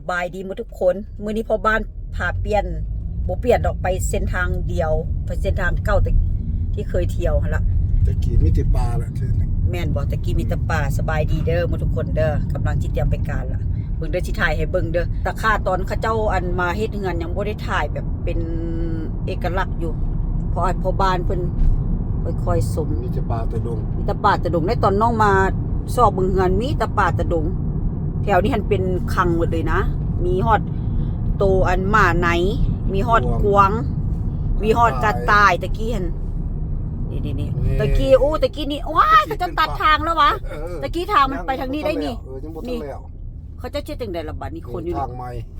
บายดีหมดทุกคนมื้อนี้พ่อบ้านพาเปลี่ยนบ่เปลี่ยนดอกไปเส้นทางเดียวไปเส้นทางเก่าแต่ที่เคยเที่ยวหั่นล่ะตะกี้มีแต่ปลาแหละคือแม่นบ่ตะกี้มีแต่ป่าสบายดีเด้อหมดทุกคนเด้อกำลังสิเตรียมไปการล่ะเบิ่งเด้อสิถ่ายให้เบิ่งเด้อตะค่าตอนเขาเจ้าอันมาเฮ็ดเฮือนยังบ่ได้ถ่ายแบบเป็นเอกลักษณ์อยู่เพราะพ่อบ้านเพิ่นค่อยๆสมมีแต่ปลาแต่ดงมีแต่ป่าตะดงในตอนน้องมาสอบเบิ่งเฮือนมีแต่ป่าตะดงแถวนี้หันเป็นคังหมดเลยนะมีฮอดโตอันหมาไหนมีฮอดกวางมีฮอดกระต่ายตะกี้หันนี่ตะกี้โอ้ตะกี้นี่ว้ายเขาจะตัดทางแล้ววะตะกี้ทางมันไปทางนี้ได้นี่นี่เขาจะเช็ดจังได๋ล่ะบัดนี้คนอยู่นี่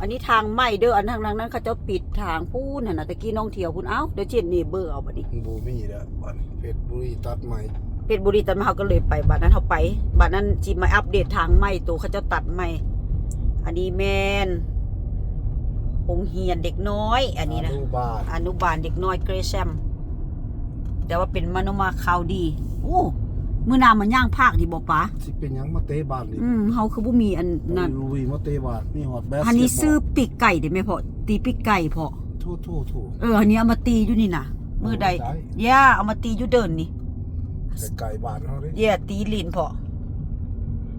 อันนี้ทางใหม่เด้ออันทางนั้นเขาจะปิดทางพูนน่ะตะกี้น้องเที่ยวพุ่นเอ้าเดี๋ยวเช็ดนี่เบอร์เอาบัดนี้บ่มีเด้อบัดเพชรบุรีตัดใหม่เพชรบุรีตัดมาเขาก็เลยไปบัดนั้นเขาไปบัดนั้นสิมาอัปเดตทางใหม่ตัวเขาจะตัดใหม่อันนี้แม่นโรงเรียนเด็กน้อยอันนี้นะอนุบาลเด็กน้อยเกรแซมแต่ว่าเป็นมโนมาข่าวดีโอ้มื้อหน้ามันย่างภาคดิบ่ป๋าสิเป็นหยังมาเตะบ้านนี่เฮาคือบ่มีอันนั้นลุยมาเตะบ้านมีฮอดแบสอันนี้ซื้อปีกไก่ได้มั้ยพ่อตีปีกไก่พ่อโถอันนี้เอามาตีอยู่นี่น่ะมื้อใดย่าเอามาตีอยู่เดินนี่ไก่บ้านเฮาดิย่าตีลิ้นพ่อ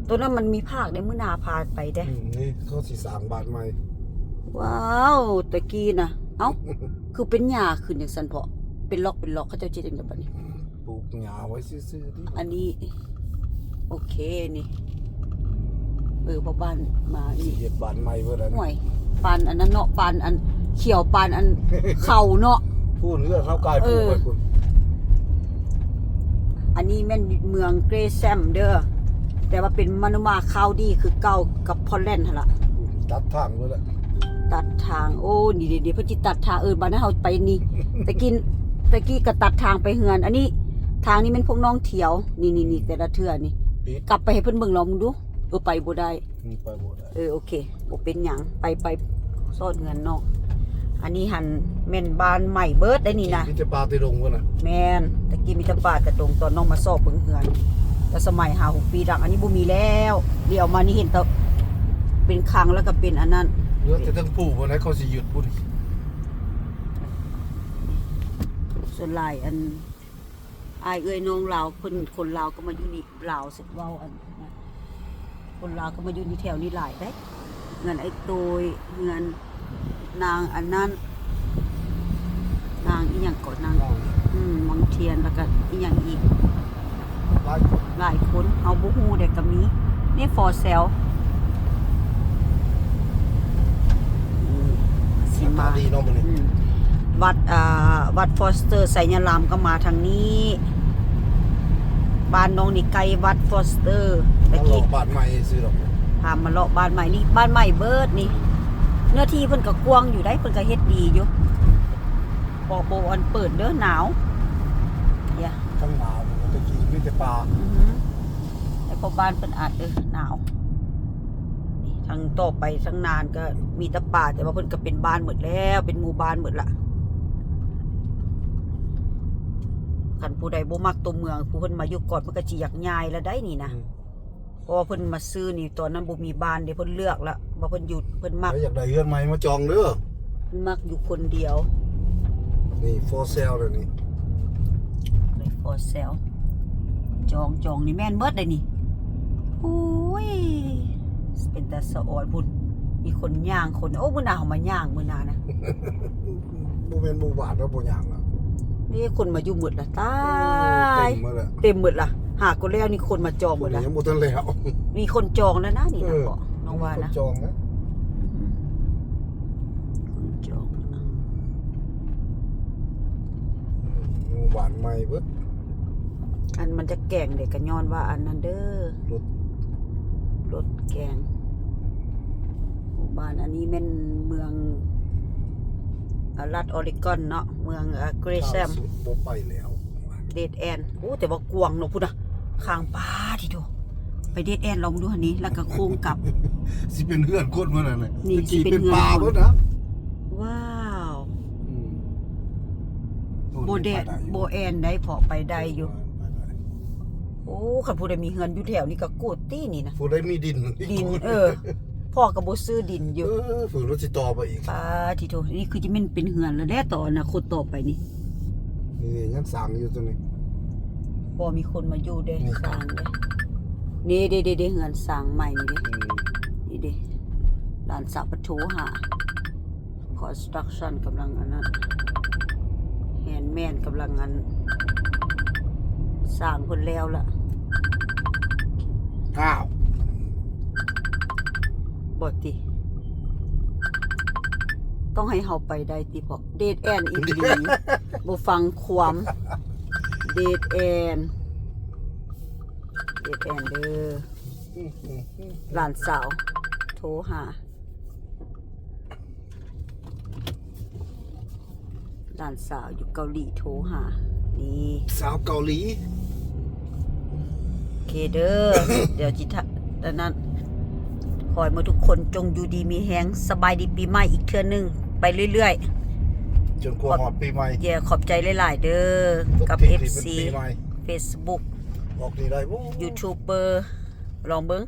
ตัวนั้นมันมีภาคได้มื้อหน้าพาไปได้นี่เขาสิสร้างบ้านใหม่ว้าวตะกี้น่ะเอ้าคือเป็นหญ้าขึ้นจังซั่นพ่อเป็นล็อกเขาเจ้าจิตจังได๋บัดนี้ปลูกหญ้าไว้ซื่อๆดิอันนี้โอเคนี่พ่อบ้านมานี่เฮ็ดบ้านใหม่เบิดแล้วห่วยปานอันนั้นเนาะปานอันเขียวปานอันเข่าเนาะพูนเรื่องเฮากายปลูกไว้พุ่นอันนี้แม่นเมืองเกรแซมเด้อแต่ว่าเป็นมโนมาข่าวดีคือเก่ากับพอลแลนด์หั่นล่ะตัดทางเบิดแล้วตัดทางโอ้นี่เดี๋ยวเพิ่นสิตัดทางบ้านนั้นเฮาไปนี่ตะกี้ก็ตัดทางไปเฮือนอันนี้ทางนี้มันพวกน้องเที่ยวนี่แต่ละเทื่อนี่กลับไปให้เพิ่นเบิ่งลองมึงดูไปบ่ได้ไปบ่ได้โอเคบ่เป็นหยังไปซ่อนเงินนอกอันนี้หันแม่นบ้านใหม่เบิดได้นี่นะมีแต่ปลาแต่ดงพุ่นน่ะแม่นตะกี้มีแต่ป่าแต่ดงตอนน้องมาสอบเบิ่งเฮือนแต่สมัย5-6 ปีดังอันนี้บ่มีแล้วเดี๋ยวมานี่เห็นแต่เป็นคลังแล้วก็เป็นอันนั้นเหลือแต่ทั้งผู้บ่ได้เขาสิหยุดพุ่นส่วนหลายอันอายเอ้ยน้องลาวคนลาวก็มาอยู่นี่ลาวสิเว้าอันนะคนลาวก็มาอยู่นี่แถวนี้หลายเด้เงินไอ้โตยเงินนางอันนั้นนางอีหยังก่อนนางมังเทียนแล้วก็อีหยังอีกหลายคนเฮาบ่ฮู้ได้ก็มีนี่ฟอร์เซลสิมาดีเนาะมื้อนี้วัดฟอสเตอร์ไสยรามก็มาทางนี้บ้านน้องนี่ไกลวัดฟอสเตอร์ตะกี้บ้านใหม่ซื้อดอกพามาเลาะบ้านใหม่นี่บ้านใหม่เบิดนี่เนื้อที่เพิ่นก็กว้างอยู่ได้เพิ่นก็เฮ็ดดีอยู่บ่อันเปิดเด้อหนาวเนี่ยทั้งหนาวตะกี้มีแต่ปลาแต่พอบ้านเพิ่นอาจหนาวนี่ทางต่อไปทางนานก็มีแต่ป่าแต่ว่าเพิ่นก็เป็นบ้านหมดแล้วเป็นหมู่บ้านหมดละคันผู้ใดบ่มักตัวเมืองผู้เพิ่นมาอยู่ก่อนมันก็สิอยากย้ายแล้วได้นี่นะเพราะว่าเพิ่นมาซื้อนี่ตอนนั้นบ่มีบ้านเด้เพิ่นเลือกละว่าเพิ่นอยู่เพิ่นมักอยากได้เฮือนใหม่มาจองเด้อเพิ่นมักอยู่คนเดียวนี่ for sale เลยนี่for sale จองนี่แม่นเบิดเลยนี่โอ้ยเป็นแต่สะออนพุ่นมีคนย่างคนโอ้มื้อหน้าเฮามาย่างมื้อหน้านะบ่แม่นหมู่บ้านแล้วบ่ย่างล่ะนี่คนมาอยู่หมดละตายเต็มหมดละหาคนแล้วนี่คนมาจองหมดละยังบ่ทันแล้วมีคนจองแล้วนะนี่นะพ่อน้องว่านะจองนะคนจองหมู่บ้านใหม่เบิดอันมันจะแกงเด็กก็ย้อนว่าอันนั้นเด้อรถแกงหมู่บ้านอันนี้แม่นเมืองรัฐออริกอนเนาะเมืองเกรแซมบ่ไปแล้วเดดแอนโอ้แต่ว่ากวางเนาะพุ่นน่ะข้างป่าทีโตไปเดดแอนลองดูอันนี้แล้วก็โค้งกลับสิเป็นเฮือนคนมื้อนั้นน่ะนี่สิเป็นป่าเบิดนะว้าวโบเดดโบแอนได้พอไปได้อยู่โอ้คันผู้ใดมีเฮือนอยู่แถวนี้ก็โกดตี้นี่นะผู้ใดมีดินพ พ่อก็บ่ซื้อดินอยู่ ฝืนรถสิต่อไปอีก ป้าทีโทนี่คือจะแม่นเป็นเหือนแล้วแหละต่ออนาคตต่อไปนี่ นี่ยังสั่งอยู่ตรงนี้ บ่มีคนมาอยู่เด้ นี่ สร้างเด้นี่เด้เหือนสร้างใหม่นี่เด้นี่เด้ร้านสับปะโถหา construction กำลังอันนั้นแฮนด์แมนกำลังอันสร้างเพิ่นแล้วล่ะ อ้าว บ่ติต้องให้เฮาไปได้ติเพราะเดดแอนอีหลี บ่ฟังความเดดแอนเด้อหลานสาวโทรหาหลานสาวอยู่เกาหลีโทรหานี่ สาวเกาหลี โอเคเด้อ เดี๋ยวจิตดังนั้นขอให้มาทุกคนจงอยู่ดีมีแฮงสบายดีปีใหม่อีกเทื่อนึงไปเรื่อยๆ จนกว่าหอดปีใหม่ ขอบใจหลาย ๆ เด้อ กับ ทุกที FC เป็นปีใหม่ Facebook บอกดีได้บ่ ยูทูบเบอร์ลองเบิ้ง